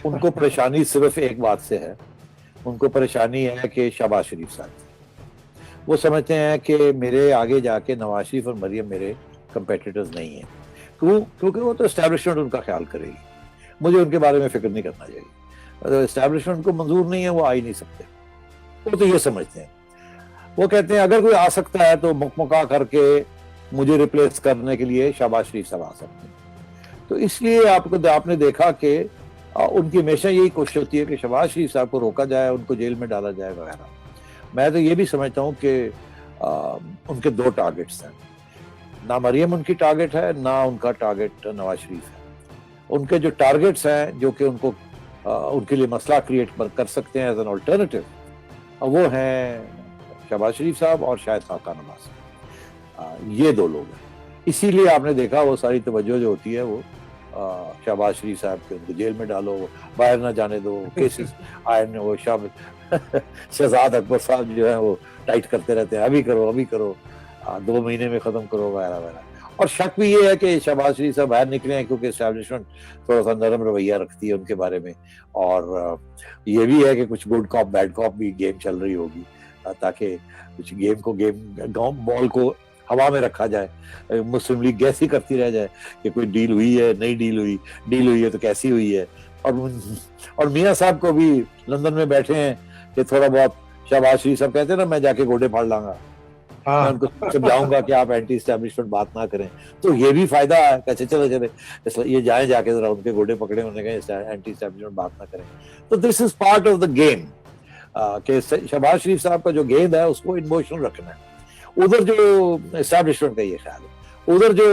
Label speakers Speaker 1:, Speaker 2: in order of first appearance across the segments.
Speaker 1: उनको परेशानी सिर्फ एक बात से है, उनको परेशानी है कि शहबाज शरीफ साहब, वो समझते हैं कि मेरे आगे जाके नवाज शरीफ और मरियम मेरे कंपेटिटर्स नहीं हैं, क्योंकि वो तो एस्टैब्लिशमेंट उनका ख्याल करेगी, मुझे उनके बारे में फिक्र नहीं करना चाहिए, एस्टैब्लिशमेंट को मंजूर नहीं है, वो आ ही नहीं सकते, वो तो ये समझते हैं। वो कहते हैं अगर कोई आ सकता है तो मुकमुका करके मुझे रिप्लेस करने के लिए शहबाज शरीफ साहब आ सकते हैं। तो इसलिए आपने देखा कि उनकी हमेशा यही कोशिश होती है कि शहबाज शरीफ साहब को रोका जाए, उनको जेल में डाला जाए वगैरह। मैं तो ये भी समझता हूँ कि उनके दो टारगेट्स हैं, ना मरियम उनकी टारगेट है, ना उनका टारगेट नवाज शरीफ है। उनके जो टारगेट्स हैं जो कि उनको उनके लिए मसला क्रिएट कर सकते हैं एज एन ऑल्टरनेटिव, वो हैं शहबाज शरीफ साहब और शायद खाका नवाज, ये दो लोग हैं। इसीलिए आपने देखा वो सारी तवज्जो जो होती है वो शहबाज शरीफ साहब के, उनको जेल में डालो, बाहर ना जाने दो, केसेस आए, वो शहजाद अकबर साहब जो है वो टाइट करते रहते हैं, अभी करो 2 महीने में खत्म करो वगैरह वगैरह। और शक भी ये है कि शहबाज शरीफ साहब बाहर निकले हैं क्योंकि एस्टैब्लिशमेंट थोड़ा सा नरम रवैया रखती है उनके बारे में, और ये भी है कि कुछ गुड कॉप बैड कॉप भी गेम चल रही होगी, ताकि कुछ गाँव बॉल को हवा में रखा जाए, मुस्लिम लीग ऐसी करती रह जाए कि कोई डील हुई है, नहीं डील हुई है तो कैसी हुई है। और मियाँ साहब को भी लंदन में बैठे हैं कि थोड़ा बहुत शहबाज शरीफ साहब कहते हैं ना, मैं जाके गोडे फाड़ लाऊंगा, मैं उनको समझाऊंगा कि आप एंटी एस्टैब्लिशमेंट बात ना करें, तो ये भी फायदा है। कैसे चले ये जाके जरा उनके गोडे पकड़े, उन्होंने कहा एंटी एस्टैब्लिशमेंट बात ना करें। तो this is part of the game कि शहबाज शरीफ साहब का जो गेंद है उसको इन मोशन रखना है। उधर जो एस्टैब्लिशमेंट का ये ख्याल है, उधर जो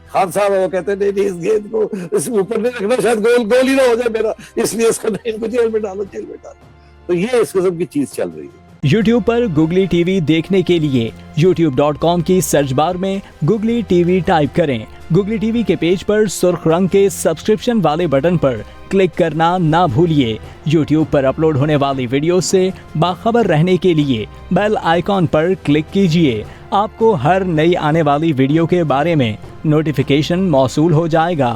Speaker 1: खान साहब है वो कहते हैं नहीं, इस गेंद को इस ऊपर नहीं रखना, शायद गोल ही ना हो जाए मेरा, इसलिए इसको नहीं, इनको जेल में डालो। तो ये इस किस्म की चीज चल रही है।
Speaker 2: YouTube पर गुगली टीवी देखने के लिए youtube.com की सर्च बार में गुगली टीवी टाइप करें। गुगली टीवी के पेज पर सुर्ख रंग के सब्सक्रिप्शन वाले बटन पर क्लिक करना ना भूलिए। YouTube पर अपलोड होने वाली वीडियो से बाखबर रहने के लिए बेल आइकॉन पर क्लिक कीजिए। आपको हर नई आने वाली वीडियो के बारे में नोटिफिकेशन मौसूल हो जाएगा।